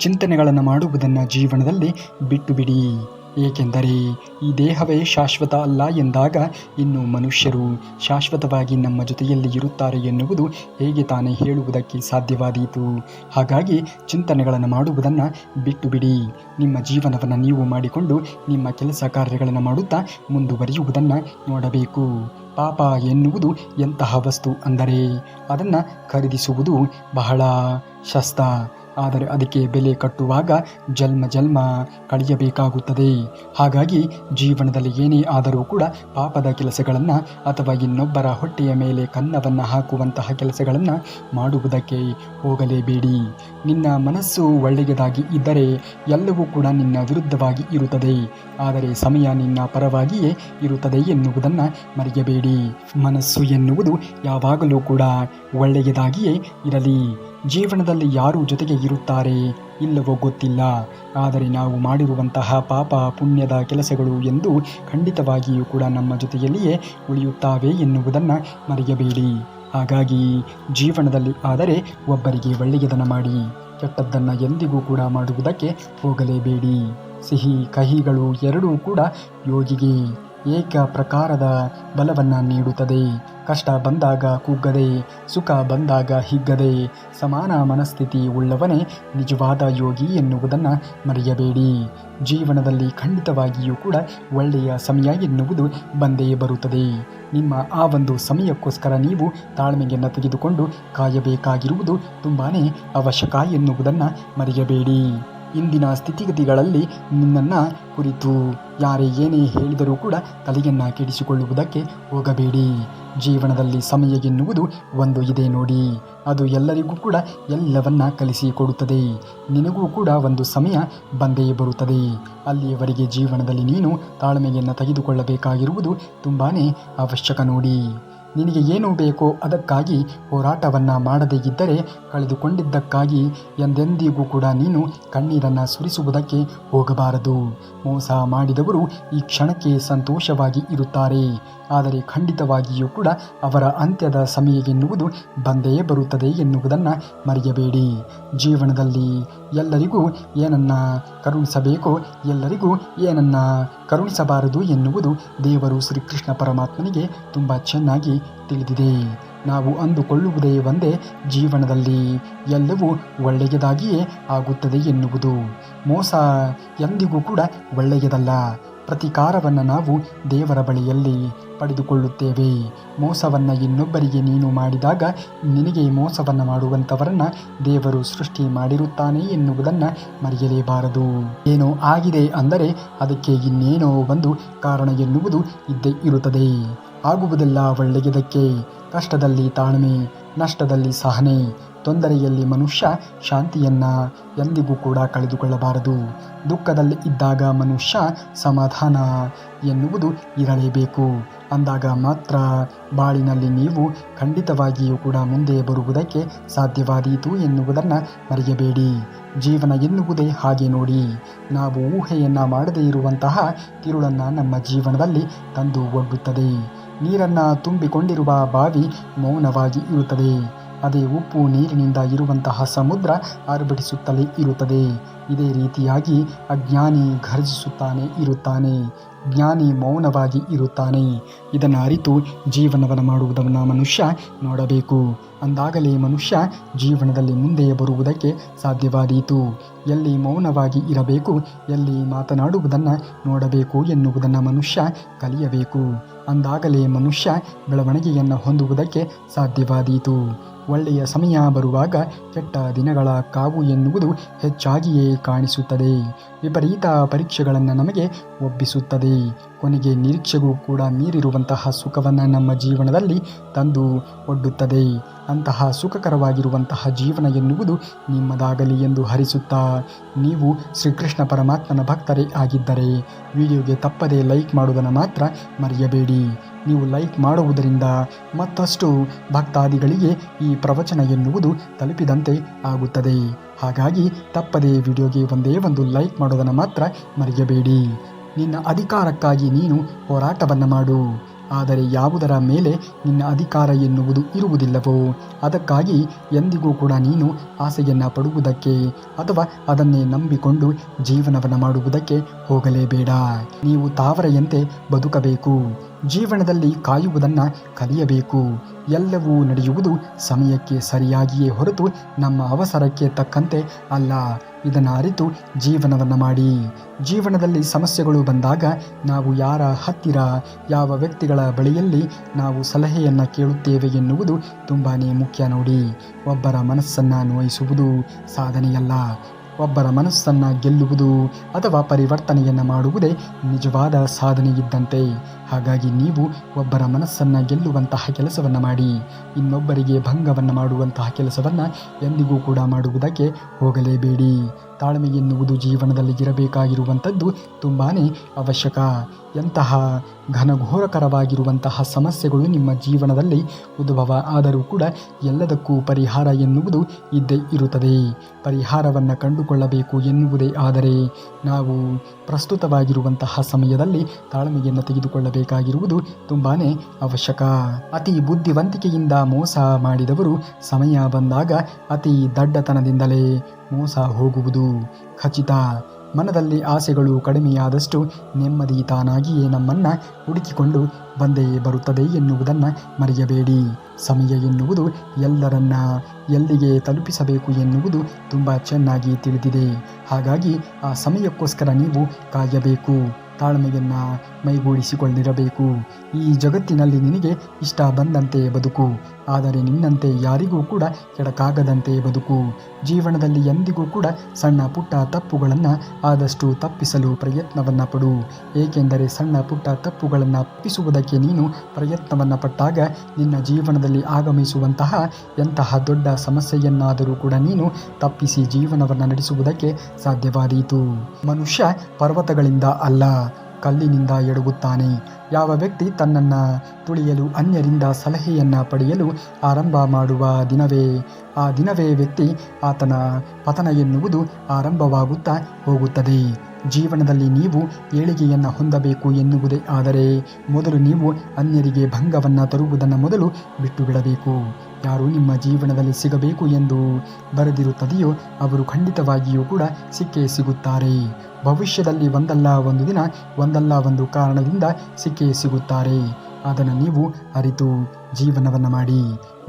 ಚಿಂತನೆಗಳನ್ನು ಮಾಡುವುದನ್ನು ಜೀವನದಲ್ಲಿ ಬಿಟ್ಟು ಬಿಡಿ. ಏಕೆಂದರೆ ಈ ದೇಹವೇ ಶಾಶ್ವತ ಅಲ್ಲ ಎಂದಾಗ ಇನ್ನು ಮನುಷ್ಯರು ಶಾಶ್ವತವಾಗಿ ನಮ್ಮ ಜೊತೆಯಲ್ಲಿ ಇರುತ್ತಾರೆ ಎನ್ನುವುದು ಹೇಗೆ ತಾನೇ ಹೇಳುವುದಕ್ಕೆ ಸಾಧ್ಯವಾದೀತು. ಹಾಗಾಗಿ ಚಿಂತನೆಗಳನ್ನು ಮಾಡುವುದನ್ನು ಬಿಟ್ಟು ಬಿಡಿ. ನಿಮ್ಮ ಜೀವನವನ್ನು ನೀವು ಮಾಡಿಕೊಂಡು ನಿಮ್ಮ ಕೆಲಸ ಕಾರ್ಯಗಳನ್ನು ಮಾಡುತ್ತಾ ಮುಂದುವರಿಯುವುದನ್ನು ನೋಡಬೇಕು. ಪಾಪ ಎನ್ನುವುದು ಎಂತಹ ವಸ್ತು ಅಂದರೆ ಅದನ್ನು ಖರೀದಿಸುವುದು ಬಹಳ ಶಸ್ತ. ಆದರೆ ಅದಕ್ಕೆ ಬೆಲೆ ಕಟ್ಟುವಾಗ ಜನ್ಮ ಕಳೆಯಬೇಕಾಗುತ್ತದೆ. ಹಾಗಾಗಿ ಜೀವನದಲ್ಲಿ ಏನೇ ಆದರೂ ಕೂಡ ಪಾಪದ ಕೆಲಸಗಳನ್ನು ಅಥವಾ ಇನ್ನೊಬ್ಬರ ಹೊಟ್ಟೆಯ ಮೇಲೆ ಕನ್ನವನ್ನು ಹಾಕುವಂತಹ ಕೆಲಸಗಳನ್ನು ಮಾಡುವುದಕ್ಕೆ ಹೋಗಲೇಬೇಡಿ. ನಿನ್ನ ಮನಸ್ಸು ಒಳ್ಳೆಯದಾಗಿ ಇದ್ದರೆ ಎಲ್ಲವೂ ಕೂಡ ನಿನ್ನ ವಿರುದ್ಧವಾಗಿ ಇರುತ್ತದೆ, ಆದರೆ ಸಮಯ ನಿನ್ನ ಪರವಾಗಿಯೇ ಇರುತ್ತದೆ ಎನ್ನುವುದನ್ನು ಮರೆಯಬೇಡಿ. ಮನಸ್ಸು ಎನ್ನುವುದು ಯಾವಾಗಲೂ ಕೂಡ ಒಳ್ಳೆಯದಾಗಿಯೇ ಇರಲಿ. ಜೀವನದಲ್ಲಿ ಯಾರು ಜೊತೆಗೆ ಇರುತ್ತಾರೆ ಇಲ್ಲವೋ ಗೊತ್ತಿಲ್ಲ, ಆದರೆ ನಾವು ಮಾಡಿರುವಂತಹ ಪಾಪ ಪುಣ್ಯದ ಕೆಲಸಗಳು ಎಂದು ಖಂಡಿತವಾಗಿಯೂ ಕೂಡ ನಮ್ಮ ಜೊತೆಯಲ್ಲಿಯೇ ಉಳಿಯುತ್ತವೆ ಎನ್ನುವುದನ್ನು ಮರೆಯಬೇಡಿ. ಹಾಗಾಗಿ ಜೀವನದಲ್ಲಿ ಆದರೆ ಒಬ್ಬರಿಗೆ ಒಳ್ಳೆಯದನ್ನು ಮಾಡಿ, ಕೆಟ್ಟದ್ದನ್ನು ಎಂದಿಗೂ ಕೂಡ ಮಾಡುವುದಕ್ಕೆ ಹೋಗಲೇಬೇಡಿ. ಸಿಹಿ ಕಹಿಗಳು ಎರಡೂ ಕೂಡ ಯೋಗಿಗೆ ಏಕ ಪ್ರಕಾರದ ಬಲವನ್ನು ನೀಡುತ್ತದೆ. ಕಷ್ಟ ಬಂದಾಗ ಕುಗ್ಗದೆ, ಸುಖ ಬಂದಾಗ ಹಿಗ್ಗದೆ ಸಮಾನ ಮನಸ್ಥಿತಿ ಉಳ್ಳವನೇ ನಿಜವಾದ ಯೋಗಿ ಎನ್ನುವುದನ್ನು ಮರೆಯಬೇಡಿ. ಜೀವನದಲ್ಲಿ ಖಂಡಿತವಾಗಿಯೂ ಕೂಡ ಒಳ್ಳೆಯ ಸಮಯ ಎನ್ನುವುದು ಬಂದೇ ಬರುತ್ತದೆ. ನಿಮ್ಮ ಆ ಒಂದು ಸಮಯಕ್ಕೋಸ್ಕರ ನೀವು ತಾಳ್ಮೆಯನ್ನು ತೆಗೆದುಕೊಂಡು ಕಾಯಬೇಕಾಗಿರುವುದು ತುಂಬಾ ಅವಶ್ಯಕ ಎನ್ನುವುದನ್ನು ಮರೆಯಬೇಡಿ. ಇಂದಿನ ಸ್ಥಿತಿಗತಿಗಳಲ್ಲಿ ನಿನ್ನನ್ನು ಕುರಿತು ಯಾರೇ ಏನೇ ಹೇಳಿದರೂ ಕೂಡ ತಲೆಯನ್ನು ಕೆಡಿಸಿಕೊಳ್ಳುವುದಕ್ಕೆ ಹೋಗಬೇಡಿ. ಜೀವನದಲ್ಲಿ ಸಮಯ ಎನ್ನುವುದು ಒಂದು ಇದೆ ನೋಡಿ, ಅದು ಎಲ್ಲರಿಗೂ ಕೂಡ ಎಲ್ಲವನ್ನ ಕಲಿಸಿಕೊಡುತ್ತದೆ. ನಿನಗೂ ಕೂಡ ಒಂದು ಸಮಯ ಬಂದೇ ಬರುತ್ತದೆ. ಅಲ್ಲಿಯವರೆಗೆ ಜೀವನದಲ್ಲಿ ನೀನು ತಾಳ್ಮೆಯನ್ನು ತೆಗೆದುಕೊಳ್ಳಬೇಕಾಗಿರುವುದು ತುಂಬಾ ಅವಶ್ಯಕ ನೋಡಿ. ನಿನಗೆ ಏನು ಬೇಕೋ ಅದಕ್ಕಾಗಿ ಹೋರಾಟವನ್ನು ಮಾಡದೇ ಇದ್ದರೆ ಕಳೆದುಕೊಂಡಿದ್ದಕ್ಕಾಗಿ ಎಂದೆಂದಿಗೂ ಕೂಡ ನೀನು ಕಣ್ಣೀರನ್ನು ಸುರಿಸುವುದಕ್ಕೆ ಹೋಗಬಾರದು. ಮೋಸ ಮಾಡಿದವರು ಈ ಕ್ಷಣಕ್ಕೆ ಸಂತೋಷವಾಗಿ ಇರುತ್ತಾರೆ, ಆದರೆ ಖಂಡಿತವಾಗಿಯೂ ಕೂಡ ಅವರ ಅಂತ್ಯದ ಸಮಯ ಎನ್ನುವುದು ಬಂದೇ ಬರುತ್ತದೆ ಎನ್ನುವುದನ್ನು ಮರೆಯಬೇಡಿ. ಜೀವನದಲ್ಲಿ ಎಲ್ಲರಿಗೂ ಏನನ್ನ ಕರುಣಿಸಬೇಕೋ ಎಲ್ಲರಿಗೂ ಏನನ್ನ ಕರುಣಿಸಬಾರದು ಎನ್ನುವುದು ದೇವರು ಶ್ರೀಕೃಷ್ಣ ಪರಮಾತ್ಮನಿಗೆ ತುಂಬ ಚೆನ್ನಾಗಿ ತಿಳಿದಿದೆ. ನಾವು ಅಂದುಕೊಳ್ಳುವುದೇ ಒಂದೇ, ಜೀವನದಲ್ಲಿ ಎಲ್ಲವೂ ಒಳ್ಳೆಯದಾಗಿಯೇ ಆಗುತ್ತದೆ ಎನ್ನುವುದು. ಮೋಸ ಎಂದಿಗೂ ಕೂಡ ಒಳ್ಳೆಯದಲ್ಲ. ಪ್ರತಿಕಾರವನ್ನು ನಾವು ದೇವರ ಬಳಿಯಲ್ಲಿ ಪಡೆದುಕೊಳ್ಳುತ್ತೇವೆ. ಮೋಸವನ್ನು ಇನ್ನೊಬ್ಬರಿಗೆ ನೀನು ಮಾಡಿದಾಗ ನಿನಗೆ ಮೋಸವನ್ನು ಮಾಡುವಂಥವರನ್ನು ದೇವರು ಸೃಷ್ಟಿ ಮಾಡಿರುತ್ತಾನೆ ಎನ್ನುವುದನ್ನು ಮರೆಯಲೇಬಾರದು. ಏನೋ ಆಗಿದೆ ಅಂದರೆ ಅದಕ್ಕೆ ಇನ್ನೇನೋ ಒಂದು ಕಾರಣ ಎನ್ನುವುದು ಇದ್ದೇ ಇರುತ್ತದೆ. ಆಗುವುದೆಲ್ಲ ಒಳ್ಳೆಯದಕ್ಕೆ. ಕಷ್ಟದಲ್ಲಿ ತಾಳ್ಮೆ, ನಷ್ಟದಲ್ಲಿ ಸಹನೆ, ತೊಂದರೆಯಲ್ಲಿ ಮನುಷ್ಯ ಶಾಂತಿಯನ್ನು ಎಂದಿಗೂ ಕೂಡ ಕಳೆದುಕೊಳ್ಳಬಾರದು. ದುಃಖದಲ್ಲಿ ಇದ್ದಾಗ ಮನುಷ್ಯ ಸಮಾಧಾನ ಎನ್ನುವುದು ಇರಲೇಬೇಕು. ಅಂದಾಗ ಮಾತ್ರ ಬಾಳಿನಲ್ಲಿ ನೀವು ಖಂಡಿತವಾಗಿಯೂ ಕೂಡ ಮುಂದೆ ಬರುವುದಕ್ಕೆ ಸಾಧ್ಯವಾದೀತು ಎನ್ನುವುದನ್ನು ಮರೆಯಬೇಡಿ. ಜೀವನ ಎನ್ನುವುದೇ ಹಾಗೆ ನೋಡಿ. ನಾವು ಊಹೆಯನ್ನು ಮಾಡದೇ ಇರುವಂತಹ ತಿರುಳನ್ನು ನಮ್ಮ ಜೀವನದಲ್ಲಿ ತಂದು ಒಡ್ಡುತ್ತದೆ. ನೀರನ್ನು ತುಂಬಿಕೊಂಡಿರುವ ಬಾವಿ ಮೌನವಾಗಿ ಇರುತ್ತದೆ. ಅದೇ ಉಪ್ಪು ನೀರಿನಿಂದ ಇರುವಂತಹ ಸಮುದ್ರ ಆರ್ಭಟಿಸುತ್ತಲೇ ಇರುತ್ತದೆ. ಇದೇ ರೀತಿಯಾಗಿ ಅಜ್ಞಾನಿ ಘರ್ಜಿಸುತ್ತಾನೆ ಇರುತ್ತಾನೆ, ಜ್ಞಾನಿ ಮೌನವಾಗಿ ಇರುತ್ತಾನೆ. ಇದನ್ನು ಅರಿತು ಜೀವನವನ್ನು ಮಾಡುವುದನ್ನು ಮನುಷ್ಯ ನೋಡಬೇಕು. ಅಂದಾಗಲೇ ಮನುಷ್ಯ ಜೀವನದಲ್ಲಿ ಮುಂದೆ ಬರುವುದಕ್ಕೆ ಸಾಧ್ಯವಾದೀತು. ಎಲ್ಲಿ ಮೌನವಾಗಿ ಇರಬೇಕು, ಎಲ್ಲಿ ಮಾತನಾಡುವುದನ್ನು ನೋಡಬೇಕು ಎನ್ನುವುದನ್ನು ಮನುಷ್ಯ ಕಲಿಯಬೇಕು. ಅಂದಾಗಲೇ ಮನುಷ್ಯ ಬೆಳವಣಿಗೆಯನ್ನು ಹೊಂದುವುದಕ್ಕೆ ಸಾಧ್ಯವಾದೀತು. ಒಳ್ಳೆಯ ಸಮಯ ಬರುವಾಗ ಕೆಟ್ಟ ದಿನಗಳ ಕಾವು ಎನ್ನುವುದು ಹೆಚ್ಚಾಗಿಯೇ ಕಾಣಿಸುತ್ತದೆ. ವಿಪರೀತ ಪರೀಕ್ಷೆಗಳನ್ನು ನಮಗೆ ಒಪ್ಪಿಸುತ್ತದೆ. ಕೊನೆಗೆ ನಿರೀಕ್ಷೆಗೂ ಕೂಡ ಮೀರಿರುವಂತಹ ಸುಖವನ್ನು ನಮ್ಮ ಜೀವನದಲ್ಲಿ ತಂದು ಒಡ್ಡುತ್ತದೆ. ಅಂತಹ ಸುಖಕರವಾಗಿರುವಂತಹ ಜೀವನ ಎನ್ನುವುದು ನಿಮ್ಮದಾಗಲಿ ಎಂದು ಹರಿಸುತ್ತಾ, ನೀವು ಶ್ರೀಕೃಷ್ಣ ಪರಮಾತ್ಮನ ಭಕ್ತರೇ ಆಗಿದ್ದರೆ ವಿಡಿಯೋಗೆ ತಪ್ಪದೇ ಲೈಕ್ ಮಾಡುವುದನ್ನು ಮಾತ್ರ ಮರೆಯಬೇಡಿ. ನೀವು ಲೈಕ್ ಮಾಡುವುದರಿಂದ ಮತ್ತಷ್ಟು ಭಕ್ತಾದಿಗಳಿಗೆ ಈ ಪ್ರವಚನ ಎನ್ನುವುದು ತಲುಪಿದಂತೆ ಆಗುತ್ತದೆ. ಹಾಗಾಗಿ ತಪ್ಪದೇ ವಿಡಿಯೋಗೆ ಒಂದೇ ಒಂದು ಲೈಕ್ ಮಾಡೋದನ್ನು ಮಾತ್ರ ಮರೆಯಬೇಡಿ. ನಿನ್ನ ಅಧಿಕಾರಕ್ಕಾಗಿ ನೀನು ಹೋರಾಟವನ್ನು ಮಾಡು. ಆದರೆ ಯಾವುದರ ಮೇಲೆ ನಿನ್ನ ಅಧಿಕಾರ ಎನ್ನುವುದು ಇರುವುದಿಲ್ಲವೋ ಅದಕ್ಕಾಗಿ ಎಂದಿಗೂ ಕೂಡ ನೀನು ಆಸೆಯನ್ನು ಪಡುವುದಕ್ಕೆ ಅಥವಾ ಅದನ್ನೇ ನಂಬಿಕೊಂಡು ಜೀವನವನ್ನು ಮಾಡುವುದಕ್ಕೆ ಹೋಗಲೇಬೇಡ. ನೀವು ತಾವರೆಯಂತೆ ಬದುಕಬೇಕು. ಜೀವನದಲ್ಲಿ ಕಾಯುವುದನ್ನು ಕಲಿಯಬೇಕು. ಎಲ್ಲವೂ ನಡೆಯುವುದು ಸಮಯಕ್ಕೆ ಸರಿಯಾಗಿಯೇ ಹೊರತು ನಮ್ಮ ಅವಸರಕ್ಕೆ ತಕ್ಕಂತೆ ಅಲ್ಲ. ಇದನ್ನು ಅರಿತು ಜೀವನವನ್ನು ಮಾಡಿ. ಜೀವನದಲ್ಲಿ ಸಮಸ್ಯೆಗಳು ಬಂದಾಗ ನಾವು ಯಾರ ಹತ್ತಿರ, ಯಾವ ವ್ಯಕ್ತಿಗಳ ಬಳಿಯಲ್ಲಿ ನಾವು ಸಲಹೆಯನ್ನು ಕೇಳುತ್ತೇವೆ ಎನ್ನುವುದು ತುಂಬಾ ಮುಖ್ಯ ನೋಡಿ. ಒಬ್ಬರ ಮನಸ್ಸನ್ನು ನೋಯಿಸುವುದು ಸಾಧನೆಯಲ್ಲ. ಒಬ್ಬರ ಮನಸ್ಸನ್ನು ಗೆಲ್ಲುವುದು ಅಥವಾ ಪರಿವರ್ತನೆಯನ್ನು ಮಾಡುವುದೇ ನಿಜವಾದ ಸಾಧನೆ ಇದ್ದಂತೆ. ಹಾಗಾಗಿ ನೀವು ಒಬ್ಬರ ಮನಸ್ಸನ್ನು ಗೆಲ್ಲುವಂತಹ ಕೆಲಸವನ್ನು ಮಾಡಿ. ಇನ್ನೊಬ್ಬರಿಗೆ ಭಂಗವನ್ನು ಮಾಡುವಂತಹ ಕೆಲಸವನ್ನು ಎಂದಿಗೂ ಕೂಡ ಮಾಡುವುದಕ್ಕೆ ಹೋಗಲೇಬೇಡಿ. ತಾಳ್ಮೆ ಎನ್ನುವುದು ಜೀವನದಲ್ಲಿ ಇರಬೇಕಾಗಿರುವಂಥದ್ದು ತುಂಬಾ ಅವಶ್ಯಕ. ಎಂತಹ ಘನಘೋರಕರವಾಗಿರುವಂತಹ ಸಮಸ್ಯೆಗಳು ನಿಮ್ಮ ಜೀವನದಲ್ಲಿ ಉದ್ಭವ ಆದರೂ ಕೂಡ ಎಲ್ಲದಕ್ಕೂ ಪರಿಹಾರ ಎನ್ನುವುದು ಇದ್ದೇ ಇರುತ್ತದೆ. ಪರಿಹಾರವನ್ನು ಕಂಡುಕೊಳ್ಳಬೇಕು ಎನ್ನುವುದೇ ಆದರೆ ನಾವು ಪ್ರಸ್ತುತವಾಗಿರುವಂತಹ ಸಮಯದಲ್ಲಿ ತಾಳ್ಮೆಯನ್ನು ತೆಗೆದುಕೊಳ್ಳಬೇಕಾಗಿರುವುದು ತುಂಬಾ ಅವಶ್ಯಕ. ಅತಿ ಬುದ್ಧಿವಂತಿಕೆಯಿಂದ ಮೋಸ ಮಾಡಿದವರು ಸಮಯ ಬಂದಾಗ ಅತಿ ದಡ್ಡತನದಿಂದಲೇ ಮೋಸ ಹೋಗುವುದು ಖಚಿತ. ಮನದಲ್ಲಿ ಆಸೆಗಳು ಕಡಿಮೆಯಾದಷ್ಟು ನೆಮ್ಮದಿ ತಾನಾಗಿಯೇ ನಮ್ಮನ್ನು ಹುಡುಕಿಕೊಂಡು ಬಂದೇ ಬರುತ್ತದೆ ಎನ್ನುವುದನ್ನು ಮರೆಯಬೇಡಿ. ಸಮಯ ಎನ್ನುವುದು ಎಲ್ಲರನ್ನ ಎಲ್ಲಿಗೆ ತಲುಪಿಸಬೇಕು ಎನ್ನುವುದು ತುಂಬ ಚೆನ್ನಾಗಿ ತಿಳಿದಿದೆ. ಹಾಗಾಗಿ ಆ ಸಮಯಕ್ಕೋಸ್ಕರ ನೀವು ಕಾಯಬೇಕು. ತಾಳ್ಮೆಯನ್ನು ಮೈಗೂಡಿಸಿಕೊಂಡಿರಬೇಕು. ಈ ಜಗತ್ತಿನಲ್ಲಿ ನಿನಗೆ ಇಷ್ಟ ಬಂದಂತೆ ಬದುಕು, ಆದರೆ ನಿನ್ನಂತೆ ಯಾರಿಗೂ ಕೂಡ ಕೆಡಕಾಗದಂತೆ ಬದುಕು. ಜೀವನದಲ್ಲಿ ಎಂದಿಗೂ ಕೂಡ ಸಣ್ಣ ಪುಟ್ಟ ತಪ್ಪುಗಳನ್ನು ಆದಷ್ಟು ತಪ್ಪಿಸಲು ಪ್ರಯತ್ನವನ್ನು ಪಡು. ಏಕೆಂದರೆ ಸಣ್ಣ ಪುಟ್ಟ ತಪ್ಪುಗಳನ್ನು ತಪ್ಪಿಸುವುದಕ್ಕೆ ನೀನು ಪ್ರಯತ್ನವನ್ನು ಪಟ್ಟಾಗ ನಿನ್ನ ಜೀವನದಲ್ಲಿ ಆಗಮಿಸುವಂತಹ ಎಂತಹ ದೊಡ್ಡ ಸಮಸ್ಯೆಯನ್ನಾದರೂ ಕೂಡ ನೀನು ತಪ್ಪಿಸಿ ಜೀವನವನ್ನು ನಡೆಸುವುದಕ್ಕೆ ಸಾಧ್ಯವಾದೀತು. ಮನುಷ್ಯ ಪರ್ವತಗಳಿಂದ ಅಲ್ಲ, ಕಲ್ಲಿನಿಂದ ಎಡಗುತ್ತಾನೆ. ಯಾವ ವ್ಯಕ್ತಿ ತನ್ನನ್ನು ತುಳಿಯಲು ಅನ್ಯರಿಂದ ಸಲಹೆಯನ್ನು ಪಡೆಯಲು ಆರಂಭ ಮಾಡುವ ಆ ದಿನವೇ ವ್ಯಕ್ತಿ ಆತನ ಪತನ ಎನ್ನುವುದು ಆರಂಭವಾಗುತ್ತಾ ಹೋಗುತ್ತದೆ. ಜೀವನದಲ್ಲಿ ನೀವು ಏಳಿಗೆಯನ್ನು ಹೊಂದಬೇಕು ಎನ್ನುವುದೇ ಆದರೆ ಮೊದಲು ನೀವು ಅನ್ಯರಿಗೆ ಭಂಗವನ್ನು ತರುವುದನ್ನು ಮೊದಲು ಬಿಟ್ಟು ಬಿಡಬೇಕು. ಯಾರು ನಿಮ್ಮ ಜೀವನದಲ್ಲಿ ಸಿಗಬೇಕು ಎಂದು ಬರೆದಿರುತ್ತದೆಯೋ ಅವರು ಖಂಡಿತವಾಗಿಯೂ ಕೂಡ ಸಿಕ್ಕೇ ಸಿಗುತ್ತಾರೆ. ಭವಿಷ್ಯದಲ್ಲಿ ಒಂದಲ್ಲ ಒಂದು ದಿನ ಒಂದಲ್ಲ ಒಂದು ಕಾರಣದಿಂದ ಸಿಕ್ಕೇ ಸಿಗುತ್ತಾರೆ. ಅದನ್ನು ನೀವು ಅರಿತು ಜೀವನವನ್ನು ಮಾಡಿ.